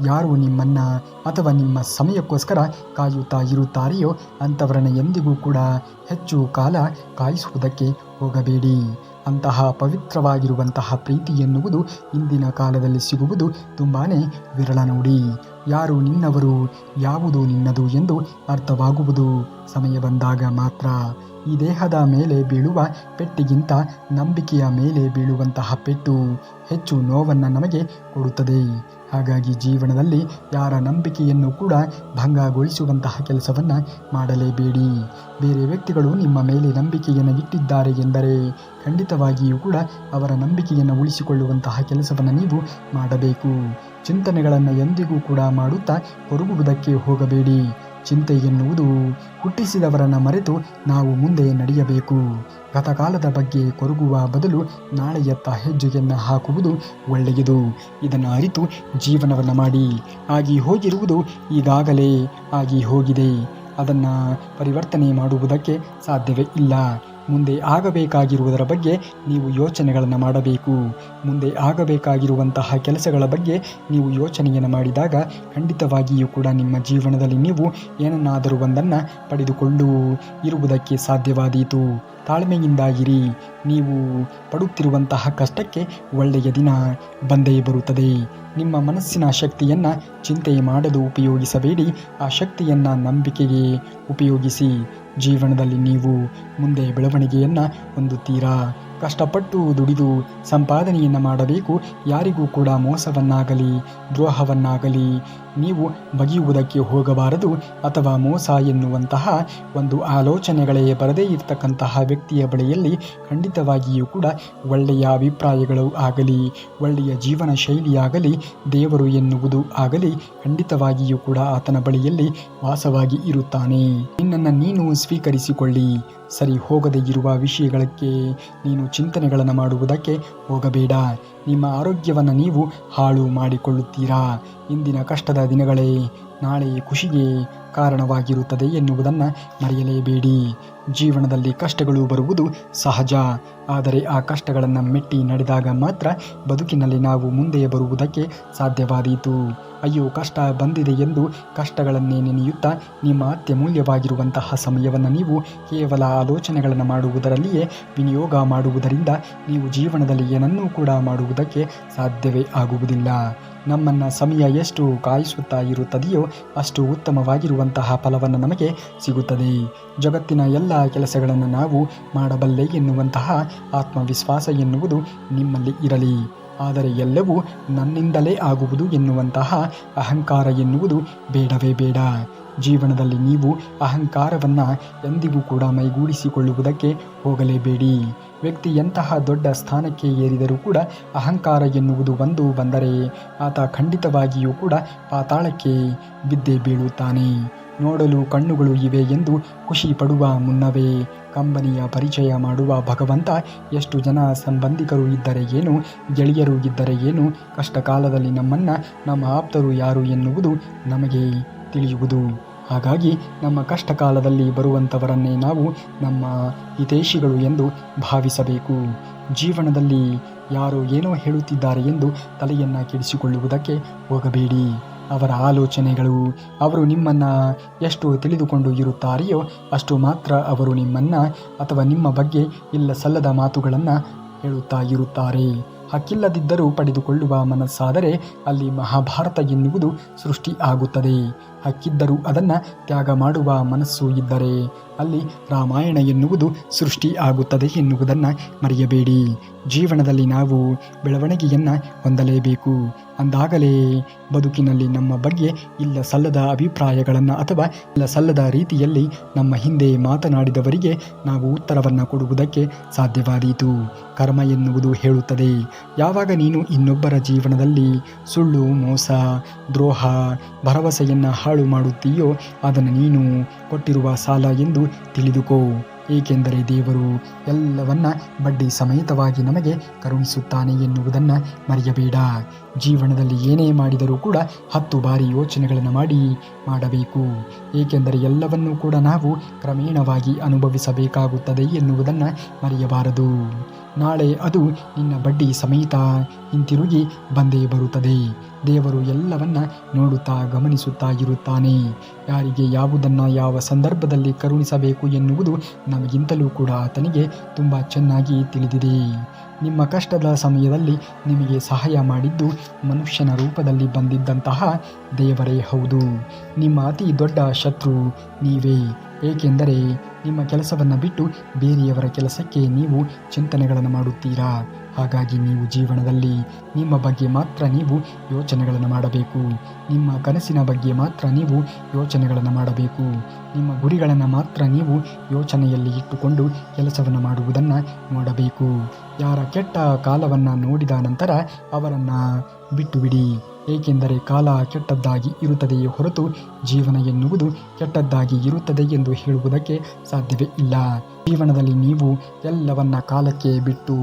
ಯಾರು ನಿಮ್ಮನ್ನು ಅಥವಾ ನಿಮ್ಮ ಸಮಯಕ್ಕೋಸ್ಕರ ಕಾಯುತ್ತಾ ಇರುತ್ತಾರೆಯೋ ಅಂಥವರನ್ನು ಎಂದಿಗೂ ಕೂಡ ಹೆಚ್ಚು ಕಾಲ ಕಾಯಿಸುವುದಕ್ಕೆ ಹೋಗಬೇಡಿ. ಅಂತಹ ಪವಿತ್ರವಾಗಿರುವಂತಹ ಪ್ರೀತಿ ಎನ್ನುವುದು ಇಂದಿನ ಕಾಲದಲ್ಲಿ ಸಿಗುವುದು ತುಂಬಾ ವಿರಳ ನೋಡಿ. ಯಾರು ನಿನ್ನವರು, ಯಾವುದು ನಿನ್ನದು ಎಂದು ಅರ್ಥವಾಗುವುದು ಸಮಯ ಬಂದಾಗ ಮಾತ್ರ. ಈ ದೇಹದ ಮೇಲೆ ಬೀಳುವ ಪೆಟ್ಟಿಗಿಂತ ನಂಬಿಕೆಯ ಮೇಲೆ ಬೀಳುವಂತಹ ಪೆಟ್ಟು ಹೆಚ್ಚು ನೋವನ್ನು ನಮಗೆ ಕೊಡುತ್ತದೆ. ಹಾಗಾಗಿ ಜೀವನದಲ್ಲಿ ಯಾರ ನಂಬಿಕೆಯನ್ನು ಕೂಡ ಭಂಗಗೊಳಿಸುವಂತಹ ಕೆಲಸವನ್ನು ಮಾಡಲೇಬೇಡಿ. ಬೇರೆ ವ್ಯಕ್ತಿಗಳು ನಿಮ್ಮ ಮೇಲೆ ನಂಬಿಕೆಯನ್ನು ಇಟ್ಟಿದ್ದಾರೆ ಎಂದರೆ ಖಂಡಿತವಾಗಿಯೂ ಕೂಡ ಅವರ ನಂಬಿಕೆಯನ್ನು ಉಳಿಸಿಕೊಳ್ಳುವಂತಹ ಕೆಲಸವನ್ನು ನೀವು ಮಾಡಬೇಕು. ಚಿಂತನೆಗಳನ್ನು ಎಂದಿಗೂ ಕೂಡ ಮಾಡುತ್ತಾ ಕೊರಗುವುದಕ್ಕೆ ಹೋಗಬೇಡಿ. ಚಿಂತೆ ಎನ್ನುವುದು ಹುಟ್ಟಿಸಿದವರನ್ನು ಮರೆತು ನಾವು ಮುಂದೆ ನಡೆಯಬೇಕು. ಗತಕಾಲದ ಬಗ್ಗೆ ಕೊರಗುವ ಬದಲು ನಾಳೆಯತ್ತ ಹೆಜ್ಜೆಯನ್ನು ಹಾಕುವುದು ಒಳ್ಳೆಯದು. ಇದನ್ನು ಅರಿತು ಜೀವನವನ್ನು ಮಾಡಿ. ಆಗಿ ಹೋಗಿರುವುದು ಈಗಾಗಲೇ ಆಗಿ ಹೋಗಿದೆ. ಅದನ್ನು ಪರಿವರ್ತನೆ ಮಾಡುವುದಕ್ಕೆ ಸಾಧ್ಯವೇ ಇಲ್ಲ. ಮುಂದೆ ಆಗಬೇಕಾಗಿರುವುದರ ಬಗ್ಗೆ ನೀವು ಯೋಚನೆಗಳನ್ನು ಮಾಡಬೇಕು. ಮುಂದೆ ಆಗಬೇಕಾಗಿರುವಂತಹ ಕೆಲಸಗಳ ಬಗ್ಗೆ ನೀವು ಯೋಚನೆಯನ್ನು ಮಾಡಿದಾಗ ಖಂಡಿತವಾಗಿಯೂ ಕೂಡ ನಿಮ್ಮ ಜೀವನದಲ್ಲಿ ನೀವು ಏನನ್ನಾದರೂ ಒಂದನ್ನು ಪಡೆದುಕೊಂಡು ಇರುವುದಕ್ಕೆ ಸಾಧ್ಯವಾದೀತು. ತಾಳ್ಮೆಯಿಂದ ಇರಿ. ನೀವು ಪಡುತ್ತಿರುವಂತಹ ಕಷ್ಟಕ್ಕೆ ಒಳ್ಳೆಯ ದಿನ ಬಂದೇ ಬರುತ್ತದೆ. ನಿಮ್ಮ ಮನಸ್ಸಿನ ಶಕ್ತಿಯನ್ನು ಚಿಂತೆ ಮಾಡಲು ಉಪಯೋಗಿಸಬೇಡಿ. ಆ ಶಕ್ತಿಯನ್ನು ನಂಬಿಕೆಗೆ ಉಪಯೋಗಿಸಿ. ಜೀವನದಲ್ಲಿ ನೀವು ಮುಂದೆ ಬೆಳವಣಿಗೆಯನ್ನು ಹೊಂದುತ್ತೀರಾ. ಕಷ್ಟಪಟ್ಟು ದುಡಿದು ಸಂಪಾದನೆಯನ್ನು ಮಾಡಬೇಕು. ಯಾರಿಗೂ ಕೂಡ ಮೋಸವನ್ನಾಗಲಿ ದ್ರೋಹವನ್ನಾಗಲಿ ನೀವು ಬಗೆಯುವುದಕ್ಕೆ ಹೋಗಬಾರದು. ಅಥವಾ ಮೋಸ ಎನ್ನುವಂತಹ ಒಂದು ಆಲೋಚನೆಗಳೇ ಬರದೇ ಇರತಕ್ಕಂತಹ ವ್ಯಕ್ತಿಯ ಬಳಿಯಲ್ಲಿ ಖಂಡಿತವಾಗಿಯೂ ಕೂಡ ಒಳ್ಳೆಯ ಅಭಿಪ್ರಾಯಗಳು ಆಗಲಿ, ಒಳ್ಳೆಯ ಜೀವನ ಶೈಲಿಯಾಗಲಿ, ದೇವರು ಎನ್ನುವುದು ಆಗಲಿ ಖಂಡಿತವಾಗಿಯೂ ಕೂಡ ಆತನ ಬಳಿಯಲ್ಲಿ ವಾಸವಾಗಿ ಇರುತ್ತಾನೆ. ನಿನ್ನನ್ನು ನೀನು ಸ್ವೀಕರಿಸಿಕೊಳ್ಳಿ. ಸರಿ ಹೋಗದೇ ಇರುವ ವಿಷಯಗಳಿಗೆ ನೀನು ಚಿಂತನೆಗಳನ್ನು ಮಾಡುವುದಕ್ಕೆ ಹೋಗಬೇಡ. ನಿಮ್ಮ ಆರೋಗ್ಯವನ್ನು ನೀವು ಹಾಳು ಮಾಡಿಕೊಳ್ಳುತ್ತೀರಾ. ಇಂದಿನ ಕಷ್ಟದ ದಿನಗಳೇ ನಾಳೆ ಖುಷಿಗೆ ಕಾರಣವಾಗಿರುತ್ತದೆ ಎನ್ನುವುದನ್ನು ಮರೆಯಲೇಬೇಡಿ. ಜೀವನದಲ್ಲಿ ಕಷ್ಟಗಳು ಬರುವುದು ಸಹಜ. ಆದರೆ ಆ ಕಷ್ಟಗಳನ್ನು ಮೆಟ್ಟಿ ನಡೆದಾಗ ಮಾತ್ರ ಬದುಕಿನಲ್ಲಿ ನಾವು ಮುಂದೆ ಬರುವುದಕ್ಕೆ ಸಾಧ್ಯವಾದೀತು. ಅಯ್ಯೋ ಕಷ್ಟ ಬಂದಿದೆ ಎಂದು ಕಷ್ಟಗಳನ್ನೇ ನೆನೆಯುತ್ತಾ ನಿಮ್ಮ ಅತ್ಯಮೂಲ್ಯವಾಗಿರುವಂತಹ ಸಮಯವನ್ನು ನೀವು ಕೇವಲ ಆಲೋಚನೆಗಳನ್ನು ಮಾಡುವುದರಲ್ಲಿಯೇ ವಿನಿಯೋಗ ಮಾಡುವುದರಿಂದ ನೀವು ಜೀವನದಲ್ಲಿ ಏನನ್ನೂ ಕೂಡ ಮಾಡುವುದಕ್ಕೆ ಸಾಧ್ಯವೇ ಆಗುವುದಿಲ್ಲ. ನಮ್ಮನ್ನು ಸಮಯ ಎಷ್ಟು ಕಾಯಿಸುತ್ತಾ ಇರುತ್ತದೆಯೋ ಅಷ್ಟು ಉತ್ತಮವಾಗಿರುವಂತಹ ಫಲವನ್ನು ನಮಗೆ ಸಿಗುತ್ತದೆ. ಜಗತ್ತಿನ ಎಲ್ಲ ಕೆಲಸಗಳನ್ನು ನಾವು ಮಾಡಬಲ್ಲೆ ಎನ್ನುವಂತಹ ಆತ್ಮವಿಶ್ವಾಸ ಎನ್ನುವುದು ನಿಮ್ಮಲ್ಲಿ ಇರಲಿ. ಆದರೆ ಎಲ್ಲವೂ ನನ್ನಿಂದಲೇ ಆಗುವುದು ಎನ್ನುವಂತಹ ಅಹಂಕಾರ ಎನ್ನುವುದು ಬೇಡವೇ ಬೇಡ. ಜೀವನದಲ್ಲಿ ನೀವು ಅಹಂಕಾರವನ್ನು ಎಂದಿಗೂ ಕೂಡ ಮೈಗೂಡಿಸಿಕೊಳ್ಳುವುದಕ್ಕೆ ಹೋಗಲೇಬೇಡಿ. ವ್ಯಕ್ತಿ ಎಂತಹ ದೊಡ್ಡ ಸ್ಥಾನಕ್ಕೆ ಏರಿದರೂ ಕೂಡ ಅಹಂಕಾರ ಎನ್ನುವುದು ಒಂದು ಬಂದರೆ ಆತ ಖಂಡಿತವಾಗಿಯೂ ಕೂಡ ಪಾತಾಳಕ್ಕೆ ಬಿದ್ದೇ ಬೀಳುತ್ತಾನೆ. ನೋಡಲು ಕಣ್ಣುಗಳು ಇವೆ ಎಂದು ಖುಷಿ ಪಡುವ ಮುನ್ನವೇ ಕಂಬನಿಯ ಪರಿಚಯ ಮಾಡುವ ಭಗವಂತ ಎಷ್ಟು ಜನ ಸಂಬಂಧಿಕರು ಇದ್ದರೆ ಏನು, ಗೆಳೆಯರು ಇದ್ದರೆ ಏನು, ಕಷ್ಟ ಕಾಲದಲ್ಲಿ ನಮ್ಮ ಆಪ್ತರು ಯಾರು ಎನ್ನುವುದು ನಮಗೆ ತಿಳಿಯುವುದು. ಹಾಗಾಗಿ ನಮ್ಮ ಕಷ್ಟ ಕಾಲದಲ್ಲಿ ಬರುವಂಥವರನ್ನೇ ನಾವು ನಮ್ಮ ಹಿತೈಷಿಗಳು ಎಂದು ಭಾವಿಸಬೇಕು. ಜೀವನದಲ್ಲಿ ಯಾರೋ ಏನೋ ಹೇಳುತ್ತಿದ್ದಾರೆ ಎಂದು ತಲೆಯನ್ನು ಕೆಡಿಸಿಕೊಳ್ಳುವುದಕ್ಕೆ ಹೋಗಬೇಡಿ. ಅವರ ಆಲೋಚನೆಗಳು, ಅವರು ನಿಮ್ಮನ್ನು ಎಷ್ಟು ತಿಳಿದುಕೊಂಡು ಇರುತ್ತಾರೆಯೋ ಅಷ್ಟು ಮಾತ್ರ ಅವರು ನಿಮ್ಮನ್ನು ಅಥವಾ ನಿಮ್ಮ ಬಗ್ಗೆ ಇಲ್ಲ ಸಲ್ಲದ ಮಾತುಗಳನ್ನು ಹೇಳುತ್ತಾ ಇರುತ್ತಾರೆ. ಹಕ್ಕಿಲ್ಲದಿದ್ದರೂ ಪಡೆದುಕೊಳ್ಳುವ ಮನಸ್ಸಾದರೆ ಅಲ್ಲಿ ಮಹಾಭಾರತ ಎನ್ನುವುದು ಸೃಷ್ಟಿ ಆಗುತ್ತದೆ. ಹಕ್ಕಿದ್ದರೂ ಅದನ್ನು ತ್ಯಾಗ ಮಾಡುವ ಮನಸ್ಸು ಇದ್ದರೆ ಅಲ್ಲಿ ರಾಮಾಯಣ ಎನ್ನುವುದು ಸೃಷ್ಟಿ ಆಗುತ್ತದೆ ಎನ್ನುವುದನ್ನು ಮರೆಯಬೇಡಿ. ಜೀವನದಲ್ಲಿ ನಾವು ಬೆಳವಣಿಗೆಯನ್ನು ಹೊಂದಲೇಬೇಕು. ಅಂದಾಗಲೇ ಬದುಕಿನಲ್ಲಿ ನಮ್ಮ ಬಗ್ಗೆ ಇಲ್ಲ ಸಲ್ಲದ ಅಭಿಪ್ರಾಯಗಳನ್ನು ಅಥವಾ ಇಲ್ಲ ಸಲ್ಲದ ರೀತಿಯಲ್ಲಿ ನಮ್ಮ ಹಿಂದೆ ಮಾತನಾಡಿದವರಿಗೆ ನಾವು ಉತ್ತರವನ್ನು ಕೊಡುವುದಕ್ಕೆ ಸಾಧ್ಯವಾದೀತು. ಕರ್ಮ ಎನ್ನುವುದು ಹೇಳುತ್ತದೆ, ಯಾವಾಗ ನೀನು ಇನ್ನೊಬ್ಬರ ಜೀವನದಲ್ಲಿ ಸುಳ್ಳು, ಮೋಸ, ದ್ರೋಹ, ಭರವಸೆಯನ್ನು ಹಾಳು ಮಾಡುತ್ತೀಯೋ ಅದನ್ನು ನೀನು ಕೊಟ್ಟಿರುವ ಸಾಲ ಎಂದು ತಿಳಿದುಕೋ. ಏಕೆಂದರೆ ದೇವರು ಎಲ್ಲವನ್ನ ಬಡ್ಡಿ ಸಮೇತವಾಗಿ ನಮಗೆ ಕರುಣಿಸುತ್ತಾನೆ ಎನ್ನುವುದನ್ನು ಮರೆಯಬೇಡ. ಜೀವನದಲ್ಲಿ ಏನೇ ಮಾಡಿದರೂ ಕೂಡ 10 ಬಾರಿ ಯೋಚನೆಗಳನ್ನು ಮಾಡಬೇಕು. ಏಕೆಂದರೆ ಎಲ್ಲವನ್ನೂ ಕೂಡ ನಾವು ಕ್ರಮೇಣವಾಗಿ ಅನುಭವಿಸಬೇಕಾಗುತ್ತದೆ ಎನ್ನುವುದನ್ನು ಮರೆಯಬಾರದು. ನಾಳೆ ಅದು ನಿನ್ನ ಬಡ್ಡಿ ಸಮೇತ ಹಿಂತಿರುಗಿ ಬಂದೇ ಬರುತ್ತದೆ. ದೇವರು ಎಲ್ಲವನ್ನ ನೋಡುತ್ತಾ ಗಮನಿಸುತ್ತಾ ಇರುತ್ತಾನೆ. ಯಾರಿಗೆ ಯಾವುದನ್ನು ಯಾವ ಸಂದರ್ಭದಲ್ಲಿ ಕರುಣಿಸಬೇಕು ಎನ್ನುವುದು ನಮಗಿಂತಲೂ ಕೂಡ ಆತನಿಗೆ ತುಂಬ ಚೆನ್ನಾಗಿ ತಿಳಿದಿದೆ. ನಿಮ್ಮ ಕಷ್ಟದ ಸಮಯದಲ್ಲಿ ನಿಮಗೆ ಸಹಾಯ ಮಾಡಿದ್ದು ಮನುಷ್ಯನ ರೂಪದಲ್ಲಿ ಬಂದಿದ್ದಂತಹ ದೇವರೇ ಹೌದು. ನಿಮ್ಮ ಅತಿ ದೊಡ್ಡ ಶತ್ರು ನೀವೇ. ಏಕೆಂದರೆ ನಿಮ್ಮ ಕೆಲಸವನ್ನು ಬಿಟ್ಟು ಬೇರೆಯವರ ಕೆಲಸಕ್ಕೆ ನೀವು ಚಿಂತನೆಗಳನ್ನು ಮಾಡುತ್ತೀರಾ. ಹಾಗಾಗಿ ನೀವು ಜೀವನದಲ್ಲಿ ನಿಮ್ಮ ಬಗ್ಗೆ ಮಾತ್ರ ನೀವು ಯೋಚನೆಗಳನ್ನು ಮಾಡಬೇಕು. ನಿಮ್ಮ ಕನಸಿನ ಬಗ್ಗೆ ಮಾತ್ರ ನೀವು ಯೋಚನೆಗಳನ್ನು ಮಾಡಬೇಕು. ನಿಮ್ಮ ಗುರಿಗಳನ್ನು ಮಾತ್ರ ನೀವು ಯೋಚನೆಯಲ್ಲಿ ಇಟ್ಟುಕೊಂಡು ಕೆಲಸವನ್ನು ಮಾಡುವುದನ್ನು ನೋಡಬೇಕು. ಯಾರ ಕೆಟ್ಟ ಕಾಲವನ್ನು ನೋಡಿದ ನಂತರ ಅವರನ್ನು ಬಿಟ್ಟು ಬಿಡಿ. ಏಕೆಂದರೆ ಕಾಲ ಕೆಟ್ಟದ್ದಾಗಿ ಇರುತ್ತದೆಯೇ ಹೊರತು ಜೀವನ ಎನ್ನುವುದು ಕೆಟ್ಟದ್ದಾಗಿ ಇರುತ್ತದೆ ಎಂದು ಹೇಳುವುದಕ್ಕೆ ಸಾಧ್ಯವೇ ಇಲ್ಲ. ಜೀವನದಲ್ಲಿ ನೀವು ಎಲ್ಲವನ್ನ ಕಾಲಕ್ಕೆ ಬಿಟ್ಟು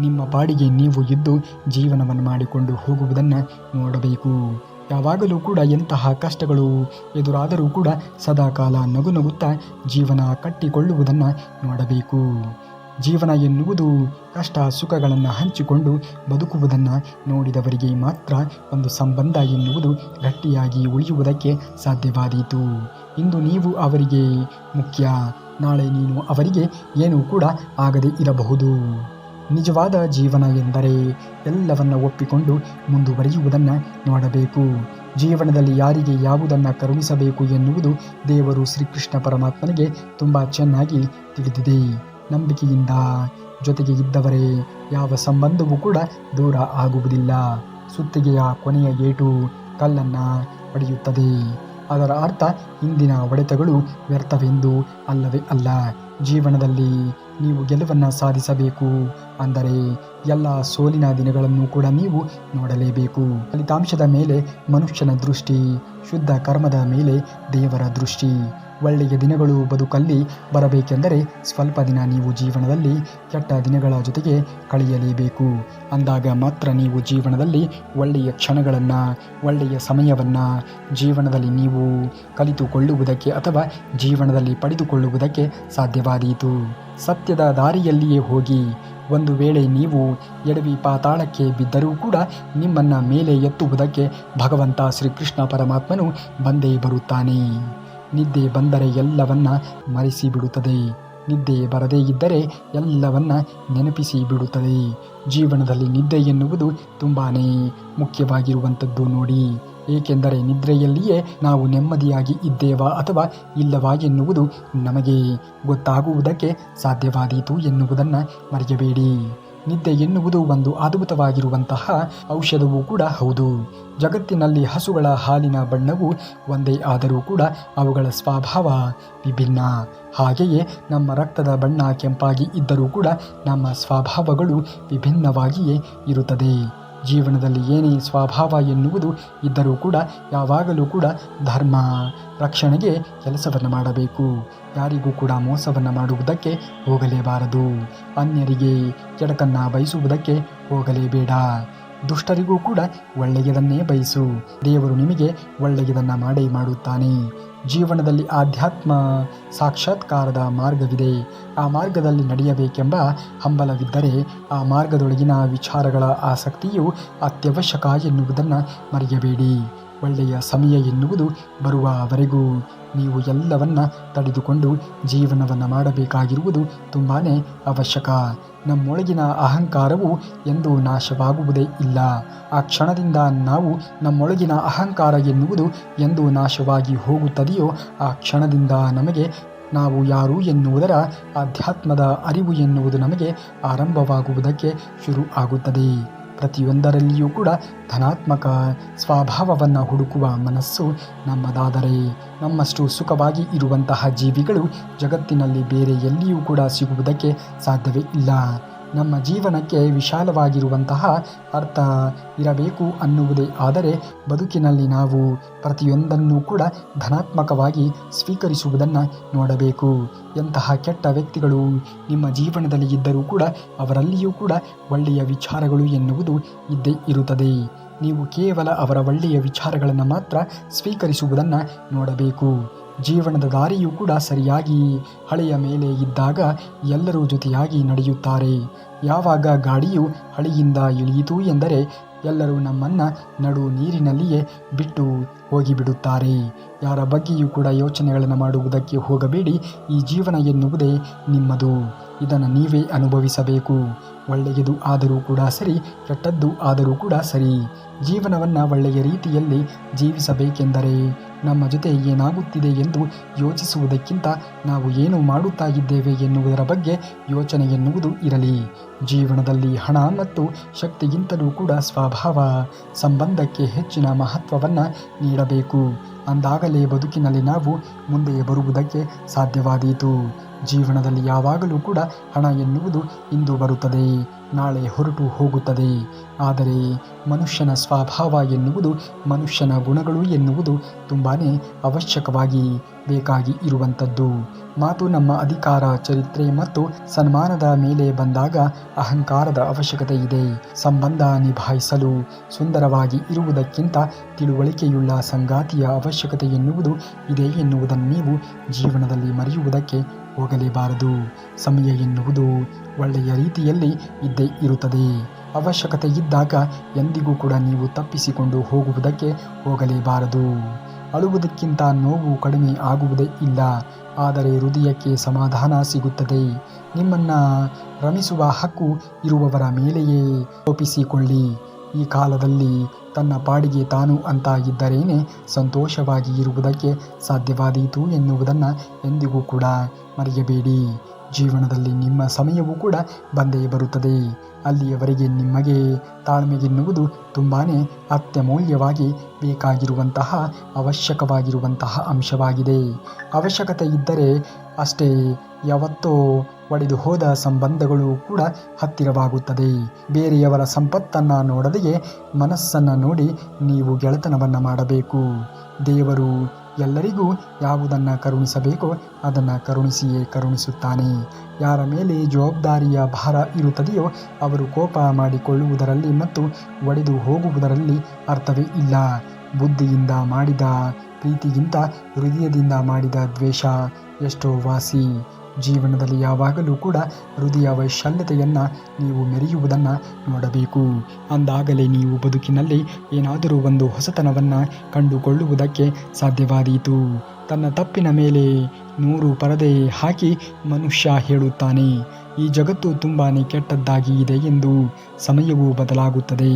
ನಿಮ್ಮ ಪಾಡಿಗೆ ನೀವು ಇದ್ದು ಜೀವನವನ್ನು ಮಾಡಿಕೊಂಡು ಹೋಗುವುದನ್ನು ನೋಡಬೇಕು. ಯಾವಾಗಲೂ ಕೂಡ ಎಂತಹ ಕಷ್ಟಗಳು ಎದುರಾದರೂ ಕೂಡ ಸದಾಕಾಲ ನಗು ನಗುತ್ತಾ ಜೀವನ ಕಟ್ಟಿಕೊಳ್ಳುವುದನ್ನು ನೋಡಬೇಕು. ಜೀವನ ಎನ್ನುವುದು ಕಷ್ಟ ಸುಖಗಳನ್ನು ಹಂಚಿಕೊಂಡು ಬದುಕುವುದನ್ನು ನೋಡಿದವರಿಗೆ ಮಾತ್ರ ಒಂದು ಸಂಬಂಧ ಎನ್ನುವುದು ಗಟ್ಟಿಯಾಗಿ ಉಳಿಯುವುದಕ್ಕೆ ಸಾಧ್ಯವಾದೀತು. ಇಂದು ನೀವು ಅವರಿಗೆ ಮುಖ್ಯ, ನಾಳೆ ನೀನು ಅವರಿಗೆ ಏನೂ ಕೂಡ ಆಗದೇ ಇರಬಹುದು. ನಿಜವಾದ ಜೀವನ ಎಂದರೆ ಎಲ್ಲವನ್ನ ಒಪ್ಪಿಕೊಂಡು ಮುಂದುವರಿಯುವುದನ್ನು ನೋಡಬೇಕು. ಜೀವನದಲ್ಲಿ ಯಾರಿಗೆ ಯಾವುದನ್ನು ಕರುಣಿಸಬೇಕು ಎನ್ನುವುದು ದೇವರು ಶ್ರೀಕೃಷ್ಣ ಪರಮಾತ್ಮನಿಗೆ ತುಂಬ ಚೆನ್ನಾಗಿ ತಿಳಿದಿದೆ. ನಂಬಿಕೆಯಿಂದ ಜೊತೆಗೆ ಇದ್ದವರೇ ಯಾವ ಸಂಬಂಧವೂ ಕೂಡ ದೂರ ಆಗುವುದಿಲ್ಲ. ಸುತ್ತಿಗೆಯ ಕೊನೆಯ ಏಟು ಕಲ್ಲನ್ನು ಹೊಡೆಯುತ್ತದೆ. ಅದರ ಅರ್ಥ ಹಿಂದಿನ ಹೊಡೆತಗಳು ವ್ಯರ್ಥವೆಂದು ಅಲ್ಲವೇ ಅಲ್ಲ. ಜೀವನದಲ್ಲಿ ನೀವು ಗೆಲುವನ್ನು ಸಾಧಿಸಬೇಕು ಅಂದರೆ ಎಲ್ಲ ಸೋಲಿನ ದಿನಗಳನ್ನು ಕೂಡ ನೀವು ನೋಡಲೇಬೇಕು. ಫಲಿತಾಂಶದ ಮೇಲೆ ಮನುಷ್ಯನ ದೃಷ್ಟಿ, ಶುದ್ಧ ಕರ್ಮದ ಮೇಲೆ ದೇವರ ದೃಷ್ಟಿ. ಒಳ್ಳೆಯ ದಿನಗಳು ಬದುಕಲ್ಲಿ ಬರಬೇಕೆಂದರೆ ಸ್ವಲ್ಪ ದಿನ ನೀವು ಜೀವನದಲ್ಲಿ ಕೆಟ್ಟ ದಿನಗಳ ಜೊತೆಗೆ ಕಳೆಯಲೇಬೇಕು. ಅಂದಾಗ ಮಾತ್ರ ನೀವು ಜೀವನದಲ್ಲಿ ಒಳ್ಳೆಯ ಕ್ಷಣಗಳನ್ನು, ಒಳ್ಳೆಯ ಸಮಯವನ್ನು ಜೀವನದಲ್ಲಿ ನೀವು ಕಲಿತುಕೊಳ್ಳುವುದಕ್ಕೆ ಅಥವಾ ಜೀವನದಲ್ಲಿ ಪಡೆದುಕೊಳ್ಳುವುದಕ್ಕೆ ಸಾಧ್ಯವಾದೀತು. ಸತ್ಯದ ದಾರಿಯಲ್ಲಿಯೇ ಹೋಗಿ. ಒಂದು ವೇಳೆ ನೀವು ಎಡವಿ ಪಾತಾಳಕ್ಕೆ ಬಿದ್ದರೂ ಕೂಡ ನಿಮ್ಮನ್ನು ಮೇಲೆ ಎತ್ತುವುದಕ್ಕೆ ಭಗವಂತ ಶ್ರೀಕೃಷ್ಣ ಪರಮಾತ್ಮನು ಬಂದೇ ಬರುತ್ತಾನೆ. ನಿದ್ದೆ ಬಂದರೆ ಎಲ್ಲವನ್ನ ಮರೆಸಿಬಿಡುತ್ತದೆ, ನಿದ್ದೆ ಬರದೇ ಇದ್ದರೆ ಎಲ್ಲವನ್ನ ನೆನಪಿಸಿ ಬಿಡುತ್ತದೆ. ಜೀವನದಲ್ಲಿ ನಿದ್ದೆ ಎನ್ನುವುದು ತುಂಬಾ ಮುಖ್ಯವಾಗಿರುವಂಥದ್ದು ನೋಡಿ. ಏಕೆಂದರೆ ನಿದ್ರೆಯಲ್ಲಿಯೇ ನಾವು ನೆಮ್ಮದಿಯಾಗಿ ಇದ್ದೇವಾ ಅಥವಾ ಇಲ್ಲವಾ ಎನ್ನುವುದು ನಮಗೆ ಗೊತ್ತಾಗುವುದಕ್ಕೆ ಸಾಧ್ಯವಾದೀತು ಎನ್ನುವುದನ್ನು ಮರೆಯಬೇಡಿ. ನಿದ್ದೆ ಎನ್ನುವುದು ಒಂದು ಅದ್ಭುತವಾಗಿರುವಂತಹ ಔಷಧವೂ ಕೂಡ ಹೌದು. ಜಗತ್ತಿನಲ್ಲಿ ಹಸುಗಳ ಹಾಲಿನ ಬಣ್ಣವು ಒಂದೇ ಆದರೂ ಕೂಡ ಅವುಗಳ ಸ್ವಭಾವ ವಿಭಿನ್ನ. ಹಾಗೆಯೇ ನಮ್ಮ ರಕ್ತದ ಬಣ್ಣ ಕೆಂಪಾಗಿ ಇದ್ದರೂ ಕೂಡ ನಮ್ಮ ಸ್ವಭಾವಗಳು ವಿಭಿನ್ನವಾಗಿಯೇ ಇರುತ್ತದೆ. ಜೀವನದಲ್ಲಿ ಏನೇ ಸ್ವಭಾವ ಎನ್ನುವುದು ಇದ್ದರೂ ಕೂಡ ಯಾವಾಗಲೂ ಕೂಡ ಧರ್ಮ ರಕ್ಷಣೆಗೆ ಕೆಲಸವನ್ನು ಮಾಡಬೇಕು. ಯಾರಿಗೂ ಕೂಡ ಮೋಸವನ್ನು ಮಾಡುವುದಕ್ಕೆ ಹೋಗಲೇಬಾರದು. ಅನ್ಯರಿಗೆ ಕೆಡಕನ್ನು ಬಯಸುವುದಕ್ಕೆ ಹೋಗಲೇಬೇಡ. ದುಷ್ಟರಿಗೂ ಕೂಡ ಒಳ್ಳೆಯದನ್ನೇ ಬಯಸು. ದೇವರು ನಿಮಗೆ ಒಳ್ಳೆಯದನ್ನು ಮಾಡೇ ಮಾಡುತ್ತಾನೆ. ಜೀವನದಲ್ಲಿ ಆಧ್ಯಾತ್ಮ ಸಾಕ್ಷಾತ್ಕಾರದ ಮಾರ್ಗವಿದೆ. ಆ ಮಾರ್ಗದಲ್ಲಿ ನಡೆಯಬೇಕೆಂಬ ಹಂಬಲವಿದ್ದರೆ ಆ ಮಾರ್ಗದೊಳಗಿನ ವಿಚಾರಗಳ ಆಸಕ್ತಿಯು ಅತ್ಯವಶ್ಯಕ ಎನ್ನುವುದನ್ನು ಮರೆಯಬೇಡಿ. ಒಳ್ಳೆಯ ಸಮಯ ಎನ್ನುವುದು ಬರುವವರೆಗೂ ನೀವು ಎಲ್ಲವನ್ನ ತಡೆದುಕೊಂಡು ಜೀವನವನ್ನು ಮಾಡಬೇಕಾಗಿರುವುದು ತುಂಬಾ ಅವಶ್ಯಕ. ನಮ್ಮೊಳಗಿನ ಅಹಂಕಾರವು ಎಂದೂ ನಾಶವಾಗುವುದೇ ಇಲ್ಲ. ಆ ಕ್ಷಣದಿಂದ ನಮ್ಮೊಳಗಿನ ಅಹಂಕಾರ ಎನ್ನುವುದು ಎಂದು ನಾಶವಾಗಿ ಹೋಗುತ್ತದೆಯೋ ಆ ಕ್ಷಣದಿಂದ ನಮಗೆ ನಾವು ಯಾರು ಎನ್ನುವುದರ ಅಧ್ಯಾತ್ಮದ ಅರಿವು ಎನ್ನುವುದು ನಮಗೆ ಆರಂಭವಾಗುವುದಕ್ಕೆ ಶುರು ಆಗುತ್ತದೆ. ಪ್ರತಿಯೊಂದರಲ್ಲಿಯೂ ಕೂಡ ಧನಾತ್ಮಕ ಸ್ವಭಾವವನ್ನು ಹುಡುಕುವ ಮನಸ್ಸು ನಮ್ಮದಾದರೆ ನಮ್ಮಷ್ಟು ಸುಖವಾಗಿ ಇರುವಂತಹ ಜೀವಿಗಳು ಜಗತ್ತಿನಲ್ಲಿ ಬೇರೆ ಎಲ್ಲಿಯೂ ಕೂಡ ಸಿಗುವುದಕ್ಕೆ ಸಾಧ್ಯವೇ ಇಲ್ಲ. ನಮ್ಮ ಜೀವನಕ್ಕೆ ವಿಶಾಲವಾಗಿರುವಂತಹ ಅರ್ಥ ಇರಬೇಕು ಅನ್ನುವುದೇ ಆದರೆ ಬದುಕಿನಲ್ಲಿ ನಾವು ಪ್ರತಿಯೊಂದನ್ನು ಕೂಡ ಧನಾತ್ಮಕವಾಗಿ ಸ್ವೀಕರಿಸುವುದನ್ನು ನೋಡಬೇಕು. ಎಂತಹ ಕೆಟ್ಟ ವ್ಯಕ್ತಿಗಳು ನಿಮ್ಮ ಜೀವನದಲ್ಲಿ ಇದ್ದರೂ ಕೂಡ ಅವರಲ್ಲಿಯೂ ಕೂಡ ಒಳ್ಳೆಯ ವಿಚಾರಗಳು ಎನ್ನುವುದು ಇದ್ದೇ ಇರುತ್ತದೆ. ನೀವು ಕೇವಲ ಅವರ ಒಳ್ಳೆಯ ವಿಚಾರಗಳನ್ನು ಮಾತ್ರ ಸ್ವೀಕರಿಸುವುದನ್ನು ನೋಡಬೇಕು. ಜೀವನದ ದಾರಿಯೂ ಕೂಡ ಸರಿಯಾಗಿ ಹಳೆಯ ಮೇಲೆ ಇದ್ದಾಗ ಎಲ್ಲರೂ ಜೊತೆಯಾಗಿ ನಡೆಯುತ್ತಾರೆ. ಯಾವಾಗ ಗಾಡಿಯು ಹಳಿಯಿಂದ ಇಳಿಯಿತು ಎಂದರೆ ಎಲ್ಲರೂ ನಮ್ಮನ್ನು ನಡು ನೀರಿನಲ್ಲಿಯೇ ಬಿಟ್ಟು ಹೋಗಿಬಿಡುತ್ತಾರೆ. ಯಾರ ಬಗ್ಗೆಯೂ ಕೂಡ ಯೋಚನೆಗಳನ್ನು ಮಾಡುವುದಕ್ಕೆ ಹೋಗಬೇಡಿ. ಈ ಜೀವನ ಎನ್ನುವುದೇ ನಿಮ್ಮದು. ಇದನ್ನು ನೀವೇ ಅನುಭವಿಸಬೇಕು. ಒಳ್ಳೆಯದು ಆದರೂ ಕೂಡ ಸರಿ, ಕೆಟ್ಟದ್ದು ಆದರೂ ಕೂಡ ಸರಿ. ಜೀವನವನ್ನು ಒಳ್ಳೆಯ ರೀತಿಯಲ್ಲಿ ಜೀವಿಸಬೇಕೆಂದರೆ ನಮ್ಮ ಜೊತೆ ಏನಾಗುತ್ತಿದೆ ಎಂದು ಯೋಚಿಸುವುದಕ್ಕಿಂತ ನಾವು ಏನು ಮಾಡುತ್ತಾ ಇದ್ದೇವೆ ಎನ್ನುವುದರ ಬಗ್ಗೆ ಯೋಚನೆ ಎನ್ನುವುದು ಇರಲಿ. ಜೀವನದಲ್ಲಿ ಹಣ ಮತ್ತು ಶಕ್ತಿಗಿಂತಲೂ ಕೂಡ ಸ್ವಭಾವ ಸಂಬಂಧಕ್ಕೆ ಹೆಚ್ಚಿನ ಮಹತ್ವವನ್ನು ನೀಡಬೇಕು. ಅಂದಾಗಲೇ ಬದುಕಿನಲ್ಲಿ ನಾವು ಮುಂದೆ ಬರುವುದಕ್ಕೆ ಸಾಧ್ಯವಾದೀತು. ಜೀವನದಲ್ಲಿ ಯಾವಾಗಲೂ ಕೂಡ ಹಣ ಎನ್ನುವುದು ಇಂದು ಬರುತ್ತದೆ, ನಾಳೆ ಹೊರಟು ಹೋಗುತ್ತದೆ. ಆದರೆ ಮನುಷ್ಯನ ಸ್ವಭಾವ ಎನ್ನುವುದು, ಮನುಷ್ಯನ ಗುಣಗಳು ಎನ್ನುವುದು ತುಂಬಾ ಅವಶ್ಯಕವಾಗಿ ಬೇಕಾಗಿ ಇರುವಂಥದ್ದು. ಮಾತು ನಮ್ಮ ಅಧಿಕಾರ, ಚರಿತ್ರೆ ಮತ್ತು ಸನ್ಮಾನದ ಮೇಲೆ ಬಂದಾಗ ಅಹಂಕಾರದ ಅವಶ್ಯಕತೆ ಇದೆ. ಸಂಬಂಧ ನಿಭಾಯಿಸಲು ಸುಂದರವಾಗಿ ಇರುವುದಕ್ಕಿಂತ ತಿಳುವಳಿಕೆಯುಳ್ಳ ಸಂಗಾತಿಯ ಅವಶ್ಯಕತೆ ಎನ್ನುವುದು ಇದೆ ಎನ್ನುವುದನ್ನು ನೀವು ಜೀವನದಲ್ಲಿ ಮರೆಯುವುದಕ್ಕೆ ಹೋಗಲೇಬಾರದು. ಸಮಯ ಎನ್ನುವುದು ಒಳ್ಳೆಯ ರೀತಿಯಲ್ಲಿ ಇದ್ದೇ ಇರುತ್ತದೆ. ಅವಶ್ಯಕತೆ ಇದ್ದಾಗ ಎಂದಿಗೂ ಕೂಡ ನೀವು ತಪ್ಪಿಸಿಕೊಂಡು ಹೋಗುವುದಕ್ಕೆ ಹೋಗಲೇಬಾರದು. ಅಳುವುದಕ್ಕಿಂತ ನೋವು ಕಡಿಮೆ ಆಗುವುದೇ ಇಲ್ಲ, ಆದರೆ ಹೃದಯಕ್ಕೆ ಸಮಾಧಾನ ಸಿಗುತ್ತದೆ. ನಿಮ್ಮನ್ನು ರಮಿಸುವ ಹಕ್ಕು ಇರುವವರ ಮೇಲೆಯೇ ಕೋಪಿಸಿಕೊಳ್ಳಿ. ಈ ಕಾಲದಲ್ಲಿ ತನ್ನ ಪಾಡಿಗೆ ತಾನು ಅಂತ ಇದ್ದರೇನೆ ಸಂತೋಷವಾಗಿ ಇರುವುದಕ್ಕೆ ಸಾಧ್ಯವಾದೀತು ಎನ್ನುವುದನ್ನು ಎಂದಿಗೂ ಕೂಡ ಮರೆಯಬೇಡಿ. ಜೀವನದಲ್ಲಿ ನಿಮ್ಮ ಸಮಯವೂ ಕೂಡ ಬಂದೇ ಬರುತ್ತದೆ. ಅಲ್ಲಿಯವರೆಗೆ ನಿಮಗೆ ತಾಳ್ಮೆಗೆನ್ನುವುದು ತುಂಬಾ ಅತ್ಯಮೂಲ್ಯವಾಗಿ ಬೇಕಾಗಿರುವಂತಹ ಅವಶ್ಯಕವಾಗಿರುವಂತಹ ಅಂಶವಾಗಿದೆ. ಅವಶ್ಯಕತೆ ಇದ್ದರೆ ಅಷ್ಟೇ ಯಾವತ್ತೋ ಒಡೆದು ಹೋದ ಸಂಬಂಧಗಳು ಕೂಡ ಹತ್ತಿರವಾಗುತ್ತದೆ. ಬೇರೆಯವರ ಸಂಪತ್ತನ್ನು ನೋಡದೆಯೇ ಮನಸ್ಸನ್ನು ನೋಡಿ ನೀವು ಗೆಳೆತನವನ್ನು ಮಾಡಬೇಕು. ದೇವರು ಎಲ್ಲರಿಗೂ ಯಾವುದನ್ನು ಕರುಣಿಸಬೇಕೋ ಅದನ್ನು ಕರುಣಿಸಿಯೇ ಕರುಣಿಸುತ್ತಾನೆ. ಯಾರ ಮೇಲೆ ಜವಾಬ್ದಾರಿಯ ಭಾರ ಇರುತ್ತದೆಯೋ ಅವರು ಕೋಪ ಮಾಡಿಕೊಳ್ಳುವುದರಲ್ಲಿ ಮತ್ತು ಒಡೆದು ಹೋಗುವುದರಲ್ಲಿ ಅರ್ಥವೇ ಇಲ್ಲ. ಬುದ್ಧಿಯಿಂದ ಮಾಡಿದ ಪ್ರೀತಿಗಿಂತ ಹೃದಯದಿಂದ ಮಾಡಿದ ದ್ವೇಷ ಎಷ್ಟೋ ವಾಸಿ. ಜೀವನದಲ್ಲಿ ಯಾವಾಗಲೂ ಕೂಡ ಹೃದಯ ವೈಶಾಲ್ಯತೆಯನ್ನು ನೀವು ಮೆರೆಯುವುದನ್ನು ನೋಡಬೇಕು. ಅಂದಾಗಲೇ ನೀವು ಬದುಕಿನಲ್ಲಿ ಏನಾದರೂ ಒಂದು ಹೊಸತನವನ್ನು ಕಂಡುಕೊಳ್ಳುವುದಕ್ಕೆ ಸಾಧ್ಯವಾದೀತು. ತನ್ನ ತಪ್ಪಿನ ಮೇಲೆ 100 ಪರದೆ ಹಾಕಿ ಮನುಷ್ಯ ಹೇಳುತ್ತಾನೆ, ಈ ಜಗತ್ತು ತುಂಬಾ ಕೆಟ್ಟದ್ದಾಗಿ ಇದೆ ಎಂದು. ಸಮಯವೂ ಬದಲಾಗುತ್ತದೆ,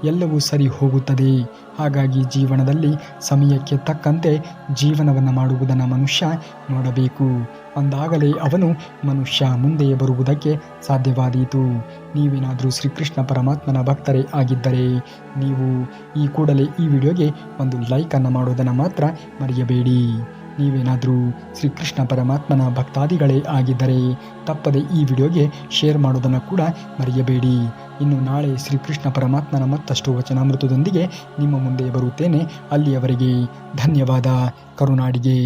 ಎಲ್ಲವೂ ಸರಿ ಹೋಗುತ್ತದೆ. ಹಾಗಾಗಿ ಜೀವನದಲ್ಲಿ ಸಮಯಕ್ಕೆ ತಕ್ಕಂತೆ ಜೀವನವನ್ನು ಮಾಡುವುದನ್ನು ಮನುಷ್ಯ ನೋಡಬೇಕು. ಅಂದಾಗಲೇ ಅವನು ಮನುಷ್ಯ ಮುಂದೆ ಬರುವುದಕ್ಕೆ ಸಾಧ್ಯವಾದೀತು. ನೀವೇನಾದರೂ ಶ್ರೀಕೃಷ್ಣ ಪರಮಾತ್ಮನ ಭಕ್ತರೇ ಆಗಿದ್ದರೆ ನೀವು ಈ ಕೂಡಲೇ ಈ ವಿಡಿಯೋಗೆ ಒಂದು ಲೈಕನ್ನು ಮಾಡೋದನ್ನು ಮಾತ್ರ ಮರೆಯಬೇಡಿ. ನೀವೇನಾದರೂ ಶ್ರೀಕೃಷ್ಣ ಪರಮಾತ್ಮನ ಭಕ್ತಾದಿಗಳೇ ಆಗಿದ್ದರೆ ತಪ್ಪದೆ ಈ ವಿಡಿಯೋಗೆ ಶೇರ್ ಮಾಡೋದನ್ನು ಕೂಡ ಮರೆಯಬೇಡಿ. ಇನ್ನು ನಾಳೆ ಶ್ರೀಕೃಷ್ಣ ಪರಮಾತ್ಮನ ಮತ್ತಷ್ಟು ವಚನಾಮೃತದೊಂದಿಗೆ ನಿಮ್ಮ ಮುಂದೆ ಬರುತ್ತೇನೆ. ಅಲ್ಲಿಯವರೆಗೆ ಧನ್ಯವಾದ. ಕರುನಾಡಿಗೆ.